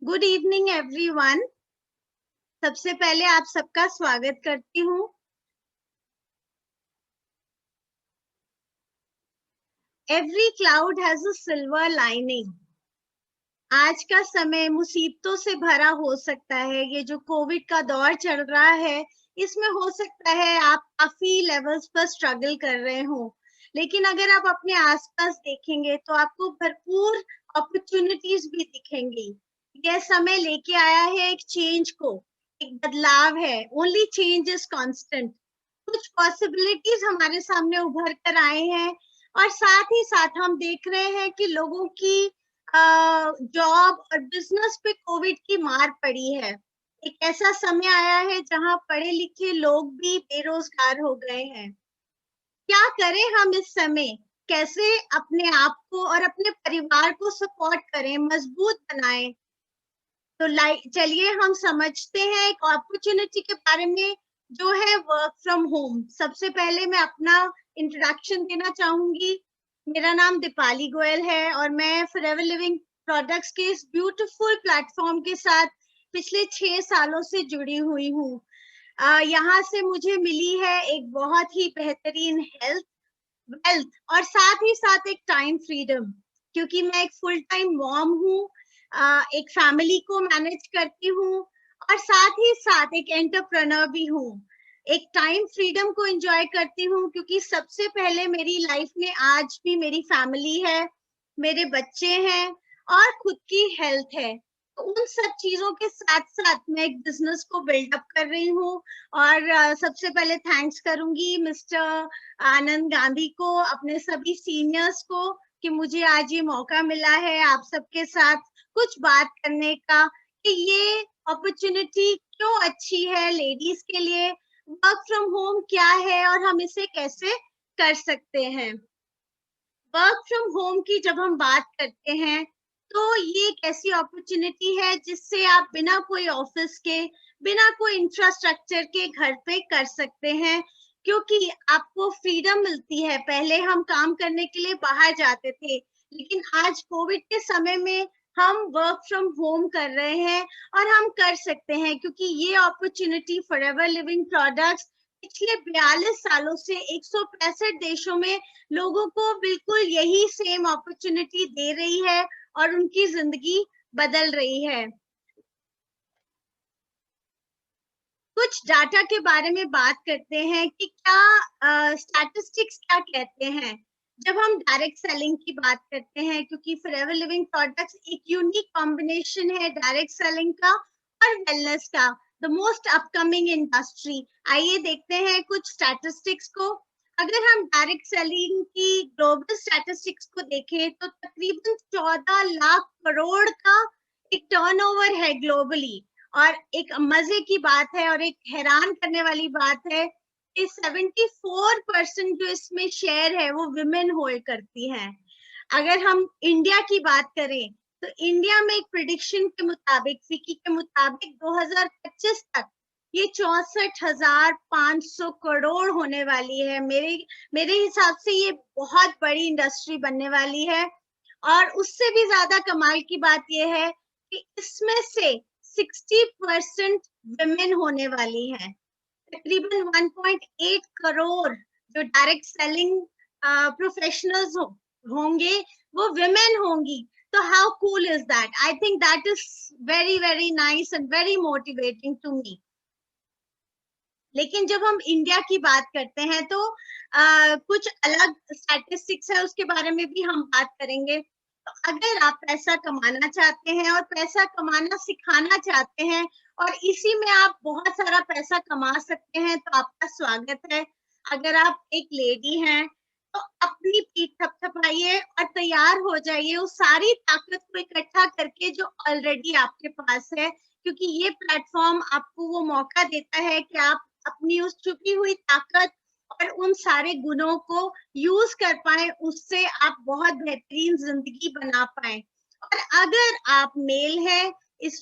Good evening everyone. सबसे पहले आप सबका स्वागत करती हूँ। Every cloud has a silver lining. आज का समय मुसीबतों से भरा हो सकता है। ये जो कोविड का दौर चल रहा है, इसमें हो सकता है आप काफी लेवल्स पर स्ट्रगल कर रहे हो, लेकिन अगर आप अपने आसपास देखेंगे तो आपको भरपूर अपॉर्चुनिटीज भी दिखेंगी। यह समय लेके आया है एक चेंज को, एक बदलाव है। Only change is constant. कुछ पॉसिबिलिटीज हमारे सामने उभर कर आए हैं और साथ ही साथ हम देख रहे हैं कि लोगों की जॉब और बिजनेस पे कोविड की मार पड़ी है। एक ऐसा समय आया है जहां पढ़े लिखे लोग भी बेरोजगार हो गए हैं। क्या करें हम इस समय? कैसे अपने आप को और अपने परिवार को सपोर्ट करें, मजबूत बनाएं? तो चलिए हम समझते हैं एक अपॉर्चुनिटी के बारे में, जो है वर्क फ्रॉम होम। सबसे पहले मैं अपना इंट्रोडक्शन देना चाहूंगी। मेरा नाम दीपाली गोयल है और मैं फॉरएवर लिविंग प्रोडक्ट्स के इस ब्यूटीफुल प्लेटफॉर्म के साथ पिछले 6 सालों से जुड़ी हुई हूँ। यहाँ से मुझे मिली है एक बहुत ही बेहतरीन हेल्थ, वेल्थ और साथ ही साथ एक टाइम फ्रीडम, क्योंकि मैं एक फुल टाइम मॉम हूँ, एक फैमिली को मैनेज करती हूँ और साथ ही साथ एक एंटरप्रेन्योर भी हूँ। एक टाइम फ्रीडम को एंजॉय करती हूँ क्योंकि सबसे पहले मेरी लाइफ में आज भी मेरी फैमिली है, मेरे बच्चे हैं और खुद की हेल्थ है। तो उन सब चीजों के साथ साथ मैं एक बिजनेस को बिल्डअप कर रही हूँ। और सबसे पहले थैंक्स करूंगी मिस्टर आनंद गांधी को, अपने सभी सीनियर्स को, कि मुझे आज ये मौका मिला है आप सबके साथ कुछ बात करने का कि ये अपॉर्चुनिटी क्यों अच्छी है लेडीज के लिए, वर्क फ्रॉम होम क्या है और हम इसे कैसे कर सकते हैं। वर्क फ्रॉम होम की जब हम बात करते हैं तो ये एक ऐसी अपॉर्चुनिटी है जिससे आप बिना कोई ऑफिस के, बिना कोई इंफ्रास्ट्रक्चर के घर पे कर सकते हैं, क्योंकि आपको फ्रीडम मिलती है। पहले हम काम करने के लिए बाहर जाते थे, लेकिन आज कोविड के समय में हम वर्क फ्रॉम होम कर रहे हैं और हम कर सकते हैं क्योंकि ये अपॉर्चुनिटी फॉरएवर लिविंग प्रोडक्ट्स पिछले 42 सालों से 165 देशों में लोगों को बिल्कुल यही सेम अपॉर्चुनिटी दे रही है और उनकी जिंदगी बदल रही है। कुछ डाटा के बारे में बात करते हैं कि क्या स्टैटिस्टिक्स क्या कहते हैं जब हम डायरेक्ट सेलिंग की बात करते हैं, क्योंकि फॉरएवर लिविंग प्रोडक्ट्स एक यूनिक कॉम्बिनेशन है डायरेक्ट सेलिंग का और वेलनेस का, द मोस्ट अपकमिंग इंडस्ट्री। आइए देखते हैं कुछ स्टैटिस्टिक्स को। अगर हम डायरेक्ट सेलिंग की ग्लोबल स्टैटिस्टिक्स को देखें तो तकरीबन 14 लाख करोड़ का एक टर्नओवर है ग्लोबली। और एक मजे की बात है और एक हैरान करने वाली बात है कि 74% जो इसमें शेयर है वो विमेन होल्ड करती हैं। अगर हम इंडिया की बात करें तो इंडिया में एक प्रिडिक्शन के मुताबिक, फिकी के मुताबिक 2025 तक ये 64,500 करोड़ होने वाली है। मेरे हिसाब से ये बहुत बड़ी इंडस्ट्री बनने वाली है। और उससे भी ज्यादा कमाल की बात यह है कि इसमें से 60% विमेन होने वाली हैं। तकरीबन 1.8 करोड़ जो डायरेक्ट सेलिंग प्रोफेशनल्स होंगे वो विमेन होंगी। तो how cool is that? I think that is very very nice and very motivating to me. लेकिन जब हम इंडिया की बात करते हैं तो कुछ अलग स्टैटिस्टिक्स है, उसके बारे में भी हम बात करेंगे। तो अगर आप पैसा कमाना चाहते हैं और पैसा कमाना सिखाना चाहते हैं और इसी में आप बहुत सारा पैसा कमा सकते हैं तो आपका स्वागत है। अगर आप एक लेडी हैं तो अपनी पीठ थपथपाइए और तैयार हो जाइए उस सारी ताकत को इकट्ठा करके जो ऑलरेडी आपके पास है, क्योंकि ये प्लेटफॉर्म आपको वो मौका देता है कि आप अपनी उस छुपी हुई ताकत और उन सारे गुणों को यूज कर पाए, उससे आप बहुत बेहतरीन जिंदगी बना पाए। और अगर आप मेल हैं, इस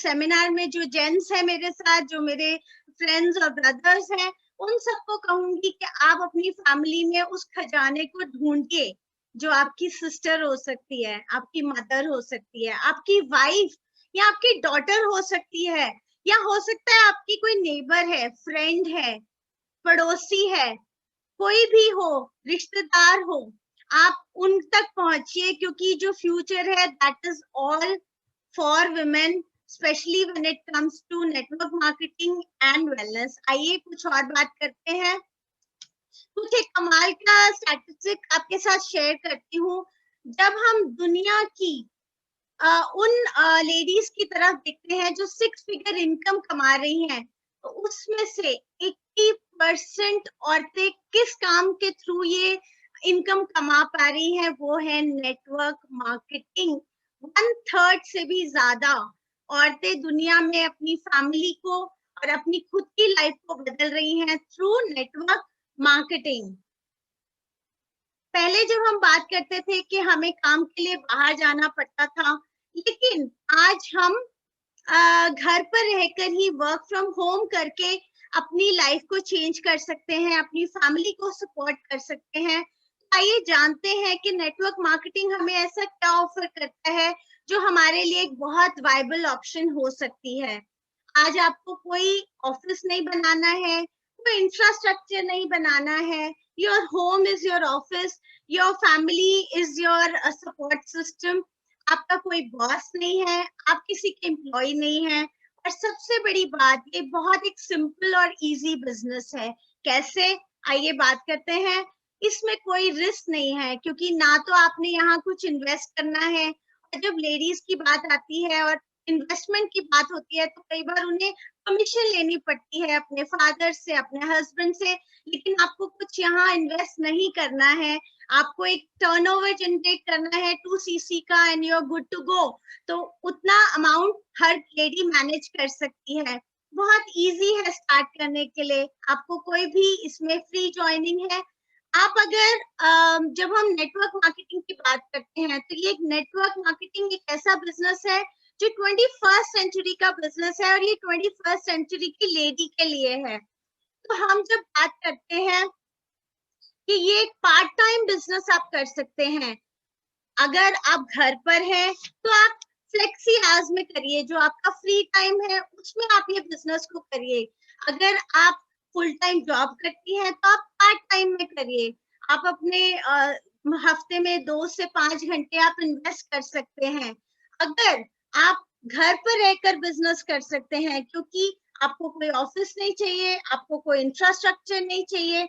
सेमिनार में जो जेंट्स है मेरे साथ, जो मेरे फ्रेंड्स और ब्रदर्स हैं, उन सबको कहूंगी कि आप अपनी फैमिली में उस खजाने को ढूंढिए जो आपकी सिस्टर हो सकती है, आपकी मदर हो सकती है, आपकी वाइफ या आपकी डॉटर हो सकती है, या हो सकता है आपकी कोई नेबर है, फ्रेंड है, पड़ोसी है, कोई भी हो, रिश्तेदार हो, आप उन तक पहुंचिए, क्योंकि जो फ्यूचर है that is all for women, specially when it comes to network marketing and wellness. आइए कुछ और बात करते हैं। कुछ एक कमाल का स्टैटिस्टिक आपके साथ शेयर करती हूँ। जब हम दुनिया की उन लेडीज की तरफ देखते हैं जो 6 फिगर इनकम कमा रही हैं, तो उसमें से 80% औरतें किस काम के थ्रू ये इनकम कमा पा रही हैं, वो है नेटवर्क मार्केटिंग। 1/3 से भी ज्यादा औरतें दुनिया में अपनी फैमिली को और अपनी खुद की लाइफ को बदल रही हैं थ्रू नेटवर्क मार्केटिंग। पहले जब हम बात करते थे कि हमें काम के लिए बाहर जाना पड़ता था, लेकिन आज हम घर पर रहकर ही वर्क फ्रॉम होम करके अपनी लाइफ को चेंज कर सकते हैं, अपनी फैमिली को सपोर्ट कर सकते हैं। तो आइए जानते हैं कि नेटवर्क मार्केटिंग हमें ऐसा क्या ऑफर करता है जो हमारे लिए एक बहुत वायबल ऑप्शन हो सकती है। आज आपको कोई ऑफिस नहीं बनाना है, कोई इंफ्रास्ट्रक्चर नहीं बनाना है। Your home is your office, your family is your support system. आपका कोई बॉस नहीं है, आप किसी के एम्प्लॉय नहीं है, और सबसे बड़ी बात, ये बहुत एक सिंपल और इजी बिजनेस है। कैसे? आइए बात करते हैं। इसमें कोई रिस्क नहीं है, क्योंकि ना तो आपने यहाँ कुछ इन्वेस्ट करना है, और जब लेडीज की बात आती है और इन्वेस्टमेंट की बात होती है, तो कई बार उन्हें परमिशन लेनी पड़ती है अपने फादर से, अपने हस्बैंड से। लेकिन आपको कुछ यहाँ इन्वेस्ट नहीं करना है, आपको एक टर्नओवर जनरेट करना है 2 cc का, and you are good to go. तो उतना अमाउंट हर लेडी मैनेज कर सकती है। बहुत इजी है स्टार्ट करने के लिए, आपको कोई भी इसमें फ्री ज्वाइनिंग है। आप अगर जब हम नेटवर्क मार्केटिंग की बात करते हैं, तो ये एक नेटवर्क मार्केटिंग एक ऐसा बिजनेस है जो 21st सेंचुरी का बिजनेस है, और ये 21st सेंचुरी की लेडी के लिए है। तो हम जब बात करते हैं कि ये एक पार्ट टाइम बिजनेस आप कर सकते हैं। अगर आप घर पर हैं तो आप फ्लेक्सी आवर्स में करिए, जो आपका फ्री टाइम है उसमें आप ये बिजनेस को करिए। अगर आप फुल टाइम जॉब करती हैं तो आप पार्ट टाइम में करिए। आप अपने हफ्ते में 2 से 5 घंटे आप इन्वेस्ट कर सकते हैं। अगर आप घर पर रहकर बिजनेस कर सकते हैं, क्योंकि आपको कोई ऑफिस नहीं चाहिए, आपको कोई इंफ्रास्ट्रक्चर नहीं चाहिए,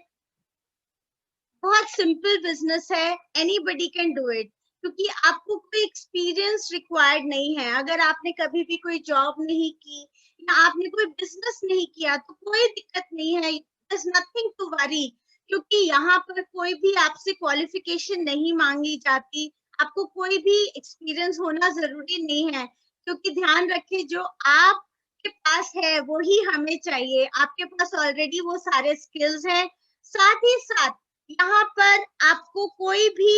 बहुत सिंपल बिजनेस है, एनीबडी कैन डू इट, क्योंकि आपको कोई एक्सपीरियंस रिक्वायर्ड नहीं है। अगर आपने कभी भी कोई जॉब नहीं की या आपने कोई बिजनेस नहीं किया तो कोई दिक्कत नहीं है, नथिंग टू वरी, क्योंकि यहाँ पर कोई भी आपसे क्वालिफिकेशन नहीं मांगी जाती, आपको कोई भी एक्सपीरियंस होना जरूरी नहीं है, क्योंकि ध्यान रखिए जो आपके पास है वो ही हमें चाहिए। आपके पास ऑलरेडी वो सारे स्किल्स हैं। साथ ही साथ यहाँ पर आपको कोई भी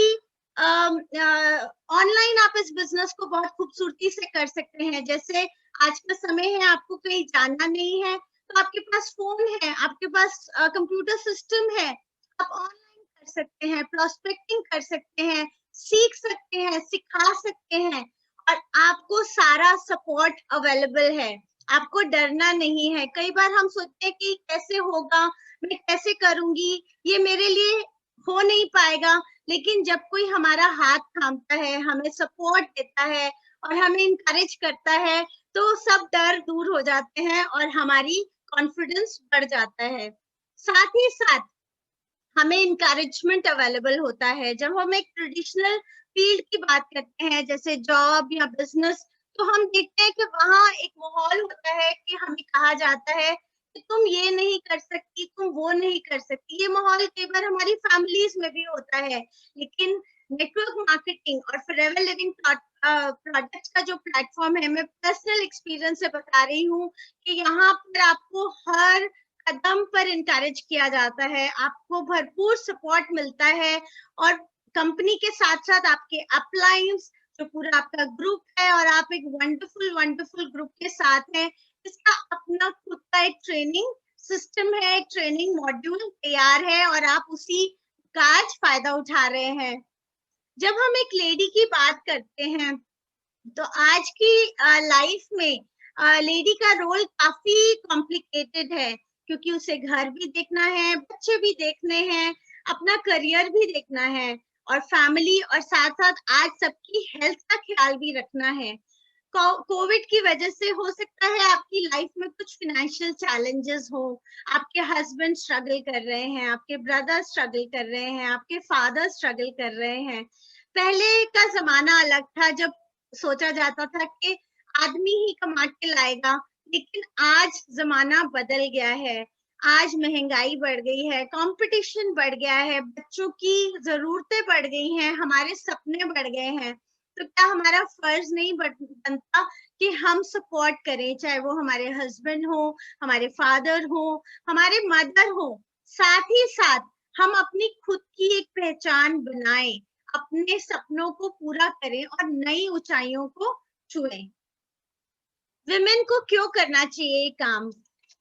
ऑनलाइन आप इस बिजनेस को बहुत खूबसूरती से कर सकते हैं। जैसे आज का समय है, आपको कहीं जाना नहीं है, तो आपके पास फोन है, आपके पास कंप्यूटर सिस्टम है, आप ऑनलाइन कर सकते हैं, प्रोस्पेक्टिंग कर सकते हैं, सीख सकते हैं, सिखा सकते हैं, और आपको सारा सपोर्ट अवेलेबल है। आपको डरना नहीं है। कई बार हम सोचते हैं कि कैसे होगा, मैं कैसे करूंगी, ये मेरे लिए हो नहीं पाएगा। लेकिन जब कोई हमारा हाथ थामता है, हमें सपोर्ट देता है और हमें इनकरेज करता है, तो सब डर दूर हो जाते हैं और हमारी कॉन्फिडेंस बढ़ जाता है। साथ ही साथ हमें इनकरेजमेंट अवेलेबल होता है। जब हम एक ट्रेडिशनल फील्ड की बात करते हैं, जैसे जॉब या बिजनेस, तो हम देखते हैं कि वहाँ एक माहौल होता है कि हमें कहा जाता है कि तुम ये नहीं कर सकती, तुम वो नहीं कर सकती। ये माहौल कई बार हमारी फैमिलीज में भी होता है। लेकिन नेटवर्क मार्केटिंग और फॉरएवर लिविंग प्रोडक्ट्स का जो प्लेटफॉर्म है, मैं पर्सनल एक्सपीरियंस से बता रही हूँ कि यहाँ पर आपको हर कदम पर इनकरेज किया जाता है, आपको भरपूर सपोर्ट मिलता है, और कंपनी के साथ साथ आपके अपलाइंस, जो पूरा आपका ग्रुप है, और आप एक वंडरफुल वंडरफुल ग्रुप के साथ हैं। इसका अपना खुद का एक ट्रेनिंग सिस्टम है, एक ट्रेनिंग मॉड्यूल तैयार है, और आप उसी का आज फायदा उठा रहे हैं। जब हम एक लेडी की बात करते हैं तो आज की लाइफ में लेडी का रोल काफी कॉम्प्लिकेटेड है, क्योंकि उसे घर भी देखना है, बच्चे भी देखने हैं, अपना करियर भी देखना है, और फैमिली, और साथ साथ आज सबकी हेल्थ का ख्याल भी रखना है। कोविड की वजह से हो सकता है आपकी लाइफ में कुछ फाइनेंशियल चैलेंजेस हो, आपके हस्बैंड स्ट्रगल कर रहे हैं, आपके ब्रदर स्ट्रगल कर रहे हैं, आपके फादर स्ट्रगल कर रहे हैं। पहले का जमाना अलग था, जब सोचा जाता था कि आदमी ही कमा के लाएगा, लेकिन आज जमाना बदल गया है। आज महंगाई बढ़ गई है, कंपटीशन बढ़ गया है, बच्चों की जरूरतें बढ़ गई हैं, हमारे सपने बढ़ गए हैं। तो क्या हमारा फर्ज नहीं बनता कि हम सपोर्ट करें, चाहे वो हमारे हस्बैंड हो, हमारे फादर हो, हमारे मदर हो। साथ ही साथ हम अपनी खुद की एक पहचान बनाएं, अपने सपनों को पूरा करें और नई ऊंचाइयों को छुएं। विमेन को क्यों करना चाहिए ये काम?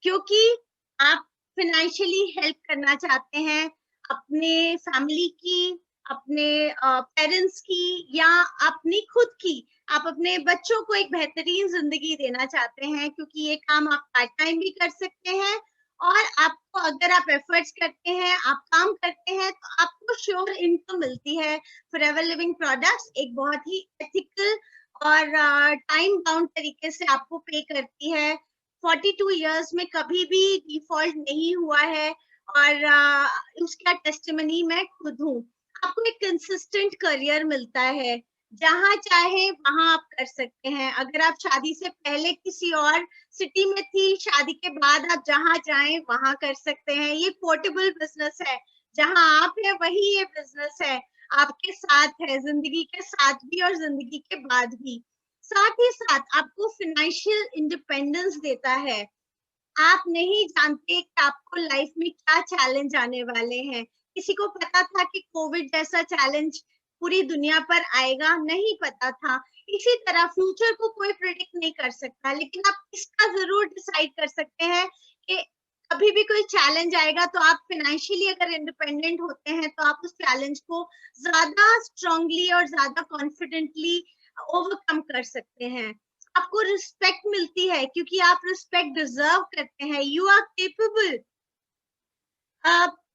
क्योंकि आप फाइनेंशियली हेल्प करना चाहते हैं अपने फैमिली की, अपने पेरेंट्स की, या अपनी खुद की। आप अपने बच्चों को एक बेहतरीन जिंदगी देना चाहते हैं, क्योंकि ये काम आप पार्ट टाइम भी कर सकते हैं, और आपको अगर आप एफर्ट्स करते हैं, आप काम करते हैं, तो आपको श्योर इनकम मिलती है। फॉरएवर लिविंग प्रोडक्ट्स एक बहुत ही एथिकल और टाइम बाउंड तरीके से आपको पे करती है। 42 इयर्स में कभी भी डिफॉल्ट नहीं हुआ है, और उसका टेस्टिमनी मैं खुद हूँ। आपको एक कंसिस्टेंट करियर मिलता है, जहां चाहे वहां आप कर सकते हैं। अगर आप शादी से पहले किसी और सिटी में थी, शादी के बाद आप जहां चाहें वहां कर सकते हैं। ये पोर्टेबल बिजनेस है, जहां आप है वही ये बिजनेस है, आपके साथ है, जिंदगी के साथ भी और जिंदगी के बाद भी। साथ ही साथ आपको फाइनेंशियल इंडिपेंडेंस देता है। आप नहीं जानते कि आपको लाइफ में क्या चैलेंज आने वाले हैं। किसी को पता था कि कोविड जैसा चैलेंज पूरी दुनिया पर आएगा? नहीं पता था। इसी तरह फ्यूचर को कोई प्रिडिक्ट नहीं कर सकता, लेकिन आप इसका जरूर डिसाइड कर सकते हैं कि कभी भी कोई चैलेंज आएगा तो आप फाइनेंशियली अगर इंडिपेंडेंट होते हैं तो आप उस चैलेंज को ज्यादा स्ट्रांगली और ज्यादा कॉन्फिडेंटली ओवरकम कर सकते हैं। आपको रिस्पेक्ट मिलती है, क्योंकि आप रिस्पेक्ट डिजर्व करते हैं। You are capable.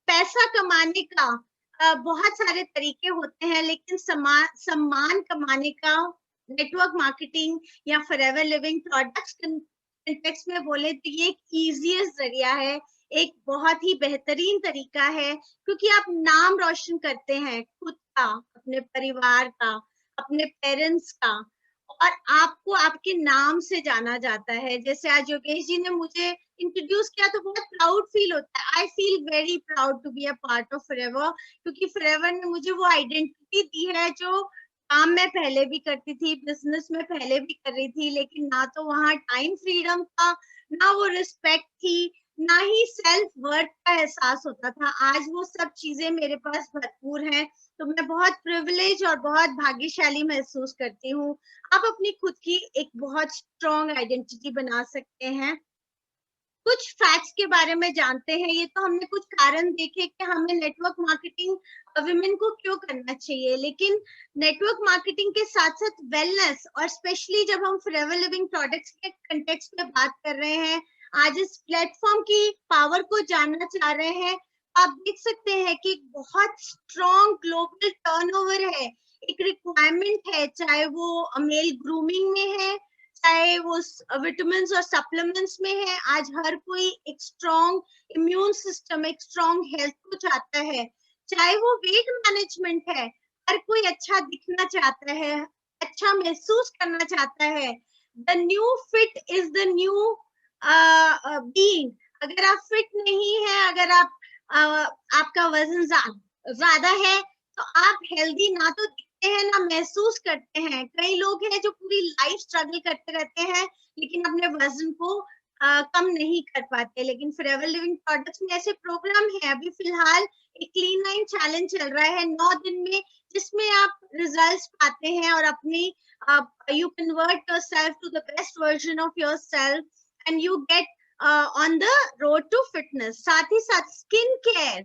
पैसा कमाने का बहुत सारे तरीके होते हैं, लेकिन सम्मान कमाने का नेटवर्क मार्केटिंग या फॉरएवर लिविंग प्रोडक्ट्स कंटेक्स्ट में बोले तो ये एक इजीएस्ट जरिया है, एक बहुत ही बेहतरीन तरीका है, क्योंकि आप नाम रोशन करते हैं खुद का, अपने परिवार का, अपने पेरेंट्स का, और आपको आपके नाम से जाना जाता है। जैसे आज योगेश जी ने मुझे इंट्रोड्यूस किया तो बहुत प्राउड फील होता है। I feel very proud to be a part of Forever, क्योंकि फॉरएवर ने मुझे वो आइडेंटिटी दी है जो काम मैं पहले भी करती थी, बिजनेस में पहले भी कर रही थी, लेकिन ना तो वहां टाइम फ्रीडम था, ना वो रिस्पेक्ट थी, ना ही सेल्फ वर्थ का एहसास होता था। आज वो सब चीजें मेरे पास भरपूर हैं, तो मैं बहुत प्रिविलेज और बहुत भाग्यशाली महसूस करती हूँ। आप अपनी खुद की एक बहुत स्ट्रॉन्ग आइडेंटिटी बना सकते हैं। कुछ फैक्ट्स के बारे में जानते हैं। ये तो हमने कुछ कारण देखे कि हमें नेटवर्क मार्केटिंग विमेन को क्यों करना चाहिए, लेकिन नेटवर्क मार्केटिंग के साथ साथ वेलनेस, और स्पेशली जब हम फॉरएवर लिविंग प्रोडक्ट्स के कंटेक्स्ट में बात कर रहे हैं, आज इस प्लेटफॉर्म की पावर को जानना चाह रहे हैं, आप देख सकते हैं कि बहुत स्ट्रॉन्ग ग्लोबल टर्नओवर है, एक रिक्वायरमेंट है, चाहे वो मेल ग्रूमिंग में है, चाहे वो विटामिन और सप्लीमेंट्स में है। आज हर कोई एक स्ट्रॉन्ग इम्यून सिस्टम, एक स्ट्रॉन्ग हेल्थ को चाहता है। चाहे वो वेट मैनेजमेंट है, हर कोई अच्छा दिखना चाहता है, अच्छा महसूस करना चाहता है। The new fit is the new being. अगर आप फिट नहीं है, अगर आप आपका वजन ज्यादा है, तो आप हेल्दी ना तो हैं ना महसूस करते हैं। कई लोग हैं जो पूरी लाइफ स्ट्रगल करते रहते हैं, लेकिन अपने वजन को कम नहीं कर पाते। लेकिन फॉरएवर लिविंग प्रोडक्ट्स में ऐसे प्रोग्राम है। अभी फिलहाल एक क्लीन लाइन चैलेंज चल रहा है 9 दिन में, जिसमें आप रिजल्ट्स पाते हैं और अपनी you convert yourself to the best version of yourself, and you get on the road to fitness. साथ ही साथ skin care,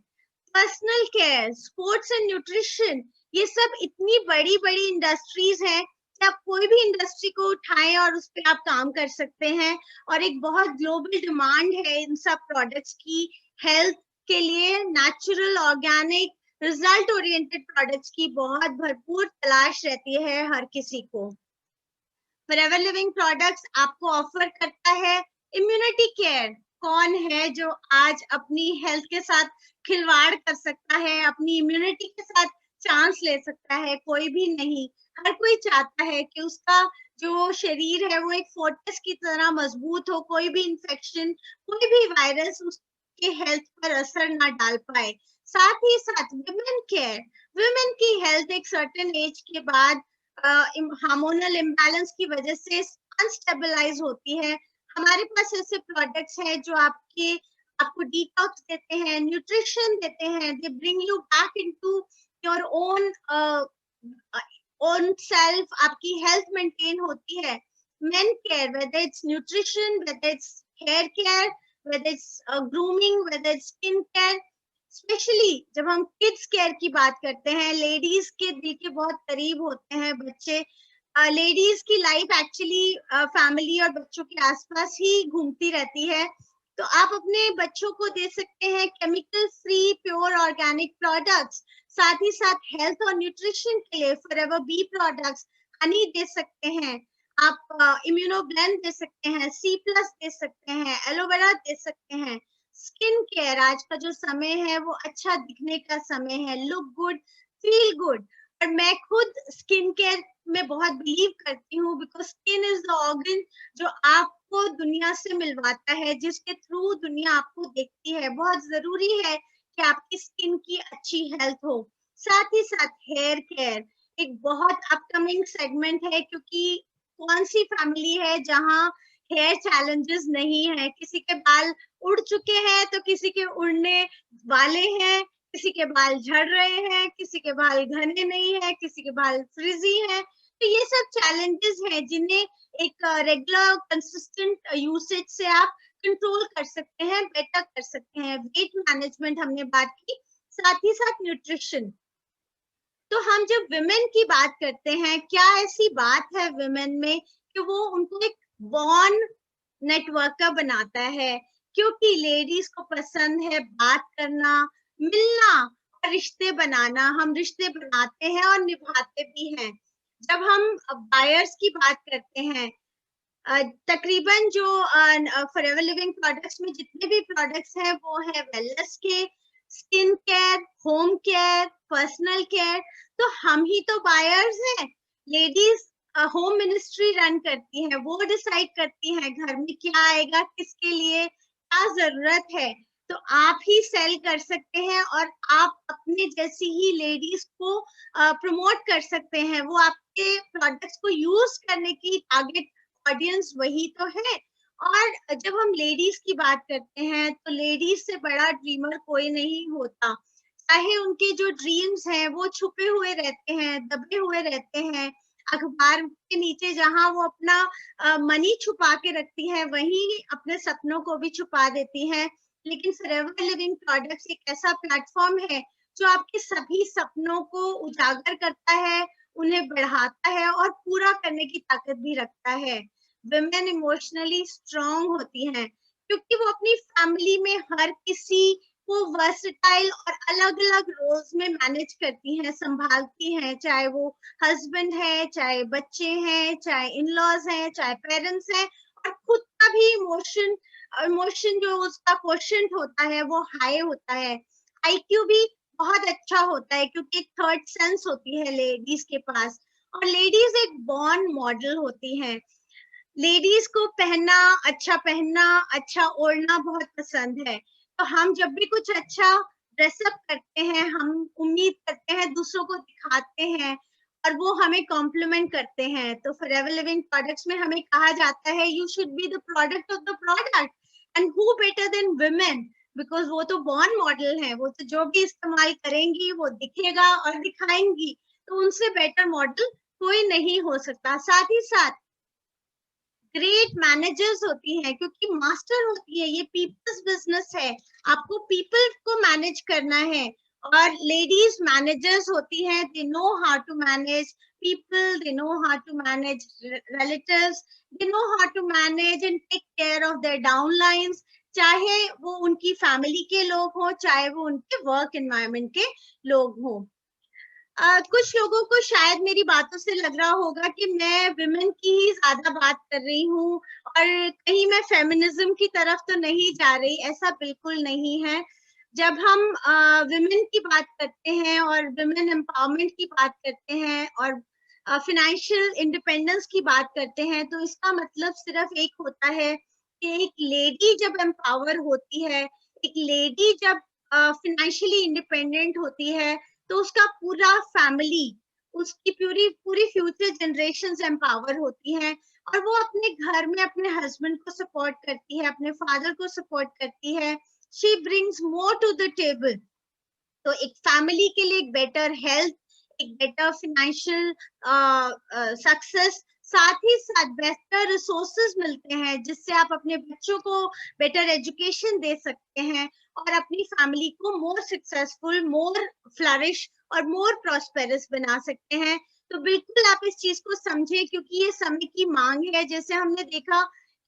personal care, sports and nutrition, ये सब इतनी बड़ी बड़ी इंडस्ट्रीज हैं कि आप कोई भी इंडस्ट्री को उठाएं और उस पर आप काम कर सकते हैं, और एक बहुत ग्लोबल डिमांड है इन सब प्रोडक्ट्स की। हेल्थ के लिए natural organic result oriented products की बहुत भरपूर तलाश रहती है हर किसी को। फॉरएवर लिविंग प्रोडक्ट्स आपको ऑफर करता है इम्यूनिटी केयर। कौन है जो आज अपनी हेल्थ के साथ खिलवाड़ कर सकता है, अपनी इम्यूनिटी के साथ चांस ले सकता है? कोई भी नहीं। हर कोई चाहता है कि उसका जो शरीर है वो एक फोर्ट्रेस की तरह मजबूत हो, कोई भी इंफेक्शन, कोई भी वायरस उसके हेल्थ पर असर ना डाल पाए। साथ ही साथ वुमेन केयर, वुमेन की हेल्थ एक सर्टेन एज के बाद हार्मोनल इम्बैलेंस की वजह से अनस्टेबलाइज होती है। हमारे पास ऐसे प्रोडक्ट्स हैं जो आपको डिटॉक्स देते हैं, न्यूट्रिशन देते हैं, they bring you back into your own own self, आपकी हेल्थ मेंटेन होती है। Men care, whether it's nutrition, whether it's hair care, whether it's grooming, whether it's skin care, specially जब हम किड्स केयर की बात करते हैं, लेडीज के दिल के बहुत करीब होते हैं बच्चे। लेडीज की लाइफ एक्चुअली फैमिली और बच्चों के आसपास ही घूमती रहती है। तो आप अपने बच्चों को दे सकते हैं chemical free pure organic products. साथ ही साथ हेल्थ और न्यूट्रिशन के लिए फॉरएवर बी प्रोडक्ट्स, हनी दे सकते हैं आप, इम्यूनो ब्लेंड दे सकते हैं, सी प्लस दे सकते हैं, एलोवेरा दे सकते हैं। स्किन केयर, आज का जो समय है वो अच्छा दिखने का समय है, लुक गुड फील गुड। और मैं खुद स्किन केयर में बहुत बिलीव करती हूँ, because skin is the organ जो आपको दुनिया से मिलवाता है, जिसके थ्रू दुनिया आपको देखती है। बहुत जरूरी है कि आपकी स्किन की अच्छी हेल्थ हो। साथ ही साथ हेयर केयर एक बहुत अपकमिंग सेगमेंट है, क्योंकि कौन सी फैमिली है जहाँ हेयर चैलेंजेस नहीं है? किसी के बाल उड़ चुके हैं तो किसी के उड़ने वाले हैं, किसी के बाल झड़ रहे हैं, किसी के बाल घने नहीं है, किसी के बाल फ्रिजी हैं। तो ये सब चैलेंजेस हैं जिन्हें एक रेगुलर कंसिस्टेंट यूसेज से आप कंट्रोल कर सकते हैं, बेटर कर सकते हैं। वेट मैनेजमेंट हमने बात की, साथ ही साथ न्यूट्रिशन। तो हम जब विमेन की बात करते हैं, क्या ऐसी बात है विमेन में कि वो उनको एक बॉन्ड नेटवर्कर बनाता है? क्योंकि लेडीज को पसंद है बात करना, मिलना और रिश्ते बनाना। हम रिश्ते बनाते हैं और निभाते भी हैं। जब हम बायर्स की बात करते हैं, तकरीबन जो फॉरएवर लिविंग प्रोडक्ट्स में जितने भी प्रोडक्ट्स हैं वो है वेलनेस के, skin care, home care, personal care. तो हम ही तो बायर्स हैं। लेडीज होम मिनिस्ट्री रन करती हैं, वो डिसाइड करती हैं घर में क्या आएगा, किसके लिए क्या जरूरत है। तो आप ही सेल कर सकते हैं और आप अपने जैसी ही लेडीज को प्रमोट कर सकते हैं। वो आपके प्रोडक्ट्स को यूज करने की टारगेट ऑडियंस वही तो है। और जब हम लेडीज की बात करते हैं तो लेडीज से बड़ा ड्रीमर कोई नहीं होता। चाहे उनके जो ड्रीम्स हैं वो छुपे हुए रहते हैं, दबे हुए रहते हैं अखबार के नीचे, जहां वो अपना मनी छुपा के रखती है, वहीं अपने सपनों को भी छुपा देती हैं। लेकिन फॉरएवर लिविंग प्रोडक्ट्स एक ऐसा प्लेटफॉर्म है जो आपके सभी सपनों को उजागर करता है, उन्हें बढ़ाता है और पूरा करने की ताकत भी रखता है। विमेन इमोशनली स्ट्रांग होती हैं क्योंकि वो अपनी फैमिली में हर किसी को वर्सटाइल और अलग अलग रोल्स में मैनेज करती हैं, संभालती हैं। चाहे वो हस्बैंड है, चाहे बच्चे हैं, चाहे इन लॉज हैं, चाहे पेरेंट्स हैं। और खुद का भी इमोशन जो उसका क्वोशंट होता है वो हाई होता है। आईक्यू भी बहुत अच्छा होता है क्योंकि एक थर्ड सेंस होती है लेडीज के पास। और लेडीज एक बॉर्न मॉडल होती हैं। लेडीज को पहनना, अच्छा ओढ़ना बहुत पसंद है। तो हम जब भी कुछ अच्छा ड्रेसअप करते हैं, हम उम्मीद करते हैं, दूसरों को दिखाते हैं और वो हमें कॉम्प्लीमेंट करते हैं। तो फॉरएवर लिविंग प्रोडक्ट्स में हमें कहा जाता है you should be the product of the product, and who better than women, because वो तो बॉर्न मॉडल है, वो तो जो भी इस्तेमाल करेंगी वो दिखेगा और दिखाएंगी। तो उनसे बेटर मॉडल कोई नहीं हो सकता। साथ ही साथ ग्रेट मैनेजर्स होती हैं क्योंकि मास्टर होती है, ये पीपल्स बिजनेस है। आपको पीपल को मैनेज करना है और लेडीज मैनेजर्स होती हैं, they know how to manage people, they know how to manage relatives, they know how to manage and take care of their downlines, चाहे वो उनकी फैमिली के लोग हों, चाहे वो उनके वर्क एनवायरनमेंट के लोग हों। कुछ लोगों को शायद मेरी बातों से लग रहा होगा कि मैं विमेन की ही ज्यादा बात कर रही हूँ और कहीं मैं फेमिनिज्म की तरफ तो नहीं जा रही, ऐसा बिल्कुल नहीं है। जब हम विमेन की बात करते हैं और विमेन एम्पावरमेंट की बात करते हैं और फाइनेंशियल इंडिपेंडेंस की बात करते हैं, तो इसका मतलब सिर्फ एक होता है कि एक लेडी जब एम्पावर होती है, एक लेडी जब फाइनेंशियली इंडिपेंडेंट होती है, तो उसका पूरा फैमिली, उसकी पूरी पूरी फ्यूचर जनरेशंस एम्पावर होती हैं और वो अपने घर में अपने हस्बैंड को सपोर्ट करती है, अपने फादर को सपोर्ट करती है। She brings more to the table. तो एक फैमिली के लिए एक बेटर हेल्थ, एक बेटर फाइनेंशियल सक्सेस, साथ ही साथ बेहतर रिसोर्सेज मिलते हैं जिससे आप अपने बच्चों को बेटर एजुकेशन दे सकते हैं और अपनी फैमिली को मोर सक्सेसफुल, मोर फ्लरिश और मोर प्रॉस्पेरस बना सकते हैं। तो बिल्कुल आप इस चीज को समझे, क्योंकि ये समय की मांग है। जैसे हमने देखा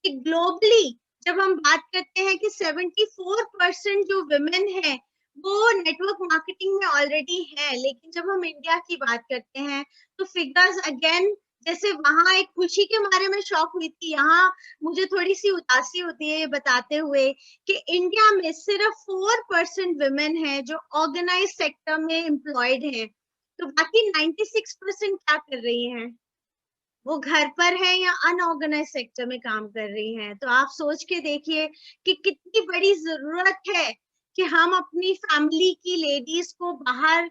कि ग्लोबली जब हम बात करते हैं कि 74% जो विमेन है वो नेटवर्क मार्केटिंग में ऑलरेडी है, लेकिन जब हम इंडिया की बात करते हैं तो फिगर्स अगेन, जैसे वहां एक खुशी के मारे में शॉक हुई थी, यहाँ मुझे थोड़ी सी उदासी होती है ये बताते हुए कि इंडिया में सिर्फ 4% विमेन है जो ऑर्गेनाइज सेक्टर में एम्प्लॉयड है। तो बाकी 96% क्या कर रही हैं? वो घर पर है या अनऑर्गेनाइज सेक्टर में काम कर रही हैं। तो आप सोच के देखिए कि कितनी बड़ी जरूरत है कि हम अपनी फैमिली की लेडीज को बाहर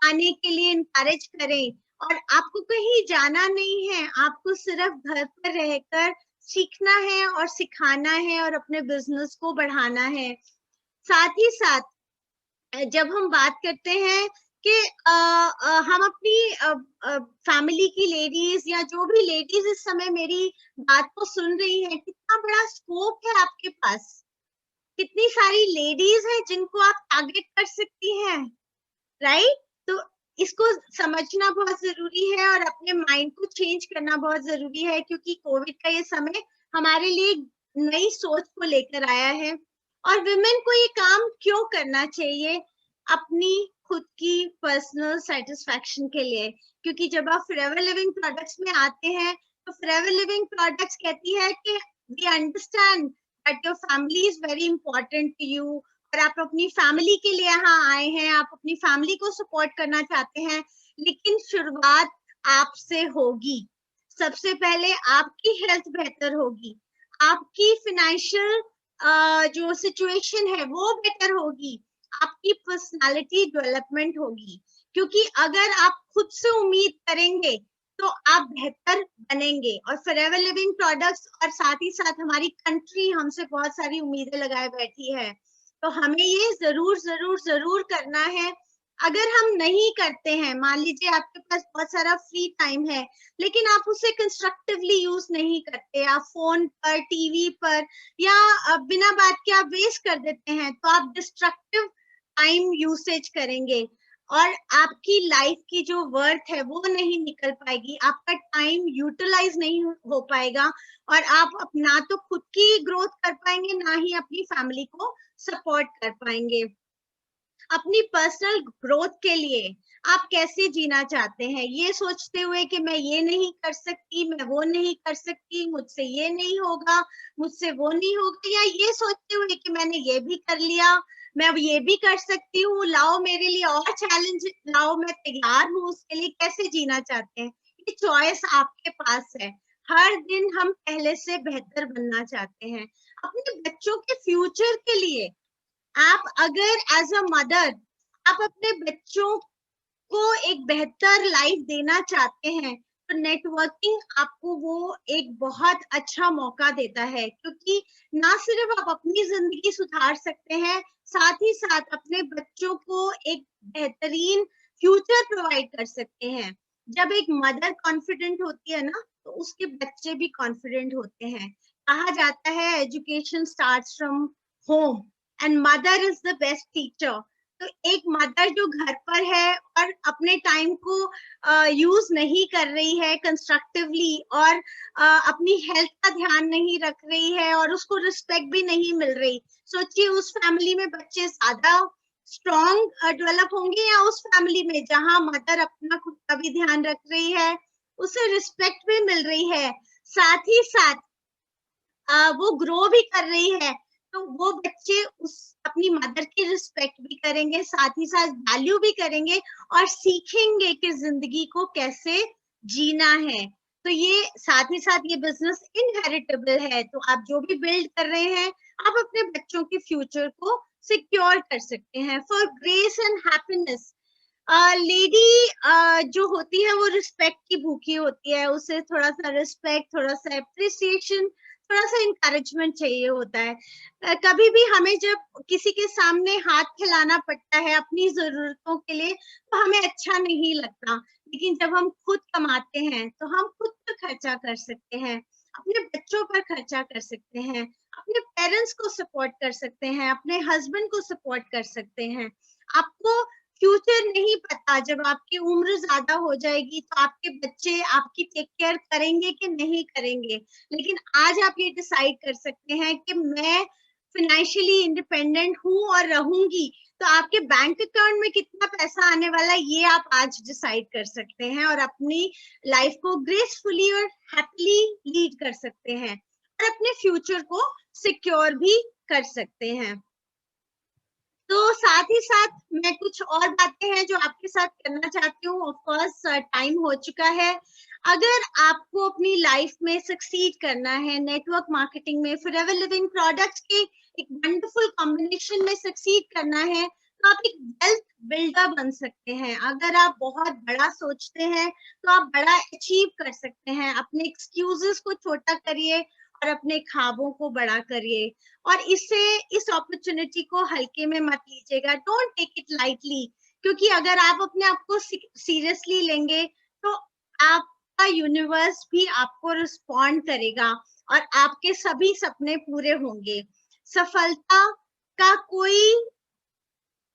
आने के लिए इनकरेज करें। और आपको कहीं जाना नहीं है, आपको सिर्फ घर पर रहकर सीखना है और सिखाना है और अपने बिजनेस को बढ़ाना है। साथ ही साथ जब हम बात करते हैं कि हम अपनी फैमिली की लेडीज या जो भी लेडीज इस समय मेरी बात को सुन रही हैं, कितना बड़ा स्कोप है आपके पास, कितनी सारी लेडीज हैं जिनको आप टारगेट कर सकती हैं, राइट? तो इसको समझना बहुत जरूरी है और अपने माइंड को चेंज करना बहुत जरूरी है, क्योंकि कोविड का ये समय हमारे लिए नई सोच को लेकर आया है। और विमेन को ये काम क्यों करना चाहिए? अपनी खुद की पर्सनल सेटिस्फैक्शन के लिए। क्योंकि जब आप फॉरएवर लिविंग प्रोडक्ट्स में आते हैं तो फॉरएवर लिविंग प्रोडक्ट्स कहती है कि we understand that your family is very important to you और आप अपनी फैमिली के लिए यहाँ आए हैं, आप अपनी फैमिली को सपोर्ट करना चाहते हैं, लेकिन शुरुआत आपसे होगी। सबसे पहले आपकी हेल्थ बेहतर होगी, आपकी फाइनेंशियल जो सिचुएशन है वो बेटर होगी, आपकी पर्सनालिटी डेवलपमेंट होगी। क्योंकि अगर आप खुद से उम्मीद करेंगे तो आप बेहतर बनेंगे। और फॉरएवर लिविंग प्रोडक्ट्स और साथ ही साथ हमारी कंट्री हमसे बहुत सारी उम्मीदें लगाए बैठी है, तो हमें ये जरूर जरूर जरूर करना है। अगर हम नहीं करते हैं, मान लीजिए आपके पास बहुत सारा फ्री टाइम है लेकिन आप उसे कंस्ट्रक्टिवली यूज नहीं करते, आप फोन पर, टीवी पर या बिना बात के आप वेस्ट कर देते हैं, तो आप डिस्ट्रक्टिव टाइम यूसेज करेंगे और आपकी लाइफ की जो वर्थ है वो नहीं निकल पाएगी, आपका टाइम यूटिलाइज नहीं हो पाएगा और आप अपना तो खुद की ग्रोथ कर पाएंगे, ना ही अपनी फैमिली को सपोर्ट कर पाएंगे। अपनी पर्सनल ग्रोथ के लिए आप कैसे जीना चाहते हैं, ये सोचते हुए कि मैं ये नहीं कर सकती, मैं वो नहीं कर सकती, मुझसे ये नहीं होगा, मुझसे वो नहीं होगा, या ये सोचते हुए कि मैंने ये भी कर लिया, मैं अब ये भी कर सकती हूँ, लाओ मेरे लिए और चैलेंज लाओ, मैं तैयार हूँ उसके लिए, कैसे जीना चाहते हैं? ये चॉइस आपके पास है। हर दिन हम पहले से बेहतर बनना चाहते हैं अपने बच्चों के फ्यूचर के लिए। आप अगर एज अ मदर आप अपने बच्चों को एक बेहतर लाइफ देना चाहते हैं तो नेटवर्किंग आपको वो एक बहुत अच्छा मौका देता है, क्योंकि ना सिर्फ आप अपनी जिंदगी सुधार सकते हैं, साथ ही साथ अपने बच्चों को एक बेहतरीन फ्यूचर प्रोवाइड कर सकते हैं। जब एक मदर कॉन्फिडेंट होती है ना तो उसके बच्चे भी कॉन्फिडेंट होते हैं। कहा जाता है education starts from home and mother is the best teacher. तो एक मदर जो घर पर है और अपने टाइम को यूज नहीं कर रही है कंस्ट्रक्टिवली और अपनी हेल्थ का ध्यान नहीं रख रही है और उसको रिस्पेक्ट भी नहीं मिल रही, सोचिए उस फैमिली में बच्चे ज्यादा स्ट्रॉन्ग डेवलप होंगे या उस फैमिली में जहां मदर अपना खुद का भी ध्यान रख रही है, उसे रिस्पेक्ट भी मिल रही है, साथ ही साथ वो ग्रो भी कर रही है, तो वो बच्चे उस अपनी मदर की रिस्पेक्ट भी करेंगे, साथ ही साथ वैल्यू भी करेंगे और सीखेंगे कि जिंदगी को कैसे जीना है। तो ये साथ ही साथ ये बिजनेस इनहेरिटेबल है, तो आप जो भी बिल्ड कर रहे हैं आप अपने बच्चों के फ्यूचर को सिक्योर कर सकते हैं। For grace and happiness, lady जो होती है वो रिस्पेक्ट की भूखी होती है, उसे थोड़ा सा रिस्पेक्ट, थोड़ा सा एप्रिसिएशन, थोड़ा सा इंकरेजमेंट चाहिए होता है। कभी भी हमें जब किसी के सामने हाथ फैलाना पड़ता है अपनी जरूरतों के लिए तो हमें अच्छा नहीं लगता, लेकिन जब हम खुद कमाते हैं तो हम खुद पर खर्चा कर सकते हैं, अपने बच्चों पर खर्चा कर सकते हैं, अपने पेरेंट्स को सपोर्ट कर सकते हैं, अपने हस्बैंड को सपोर्ट कर सकते हैं। आपको फ्यूचर नहीं पता, जब आपकी उम्र ज्यादा हो जाएगी तो आपके बच्चे आपकी टेक केयर करेंगे कि नहीं करेंगे, लेकिन आज आप ये डिसाइड कर सकते हैं कि मैं फाइनेंशियली इंडिपेंडेंट हूँ और रहूंगी, तो आपके बैंक अकाउंट में कितना पैसा आने वाला है ये आप आज डिसाइड कर सकते हैं और अपनी लाइफ को ग्रेसफुली और हैप्पीली लीड कर सकते हैं और अपने फ्यूचर को सिक्योर भी कर सकते हैं। तो साथ ही साथ मैं कुछ और बातें हैं जो आपके साथ करना चाहती हूँ। ऑफ कोर्स टाइम हो चुका है। अगर आपको अपनी लाइफ में सक्सीड करना है, नेटवर्क मार्केटिंग में, फॉरएवर लिविंग प्रोडक्ट्स के एक वंडरफुल कॉम्बिनेशन में सक्सीड करना है, तो आप एक वेल्थ बिल्डर बन सकते हैं। अगर आप बहुत बड़ा सोचते हैं तो आप बड़ा अचीव कर सकते हैं। अपने एक्सक्यूजेस को छोटा करिए और अपने ख्वाबों को बड़ा करिए और इस अपॉर्चुनिटी को हल्के में मत लीजिएगा। डोंट टेक इट लाइटली, क्योंकि अगर आप अपने आप को सीरियसली लेंगे तो आपका यूनिवर्स भी आपको रिस्पॉन्ड करेगा और आपके सभी सपने पूरे होंगे। सफलता का कोई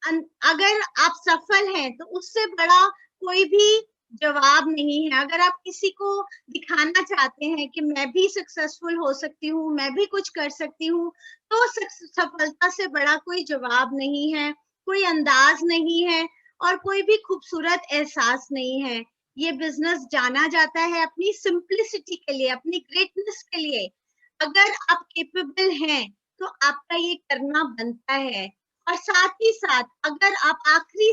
अगर आप सफल हैं तो उससे बड़ा कोई भी जवाब नहीं है। अगर आप किसी को दिखाना चाहते हैं कि मैं भी सक्सेसफुल हो सकती हूँ, मैं भी कुछ कर सकती हूँ, तो सफलता से बड़ा कोई जवाब नहीं है, कोई अंदाज नहीं है और कोई भी खूबसूरत एहसास नहीं है। ये बिजनेस जाना जाता है अपनी सिंप्लिसिटी के लिए, अपनी ग्रेटनेस के लिए। अगर आप केपेबल हैं तो आपका ये करना बनता है। और साथ ही साथ अगर आप आखिरी